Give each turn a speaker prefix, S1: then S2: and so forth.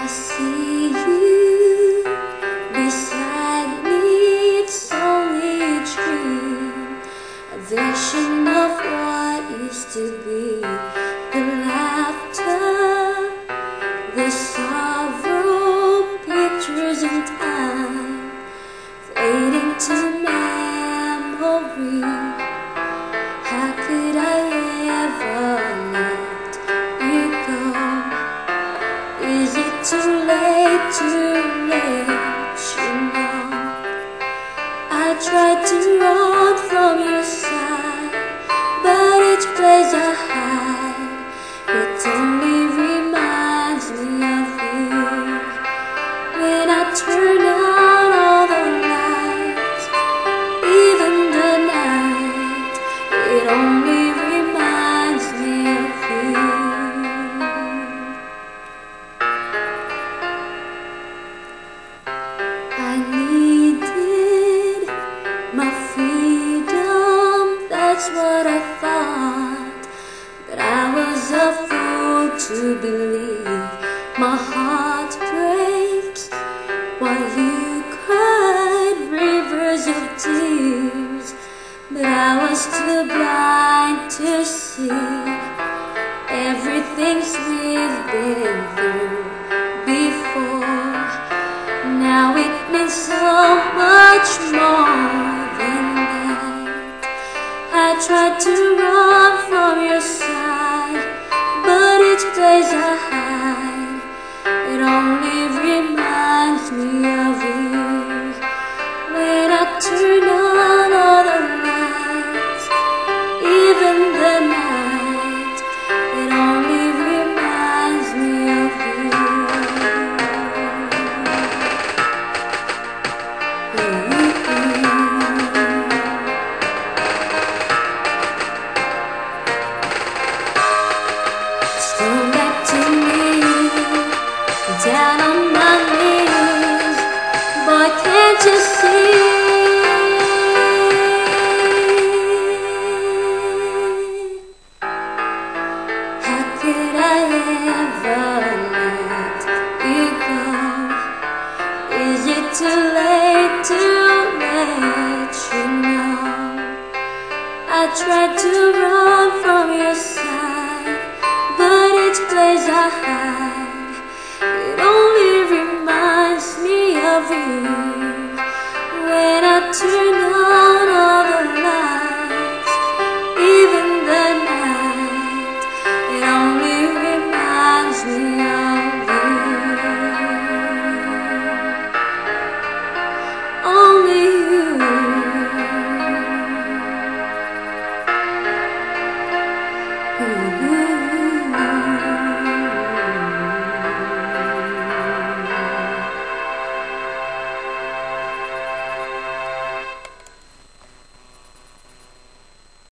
S1: see you beside me, it's only a dream, a vision of what used to be. The laughter, the sorrow, pictures in time, fading to memory. How could I ever let you go? Is it too late to let you know? I tried to run from your side, but each place I hide, it only reminds me of you. When I turn on all the lights, even the night, it only reminds me of you. I needed my freedom, that's what I thought, but I was a fool to believe. My heart breaks while you cried rivers of tears, but I was too blind to see everything we've been through before. Now it means so much more than that. I tried to run from your side, but each place I hide, it only reminds me of you. When I turn on all the lights, even the night, it only reminds me of you. Come back to me, down on my knees, boy, can't you see? How could I ever let you go? Is it too late to let you know? I tried to run from your side, but each place I hide, it only reminds me of you. When I turn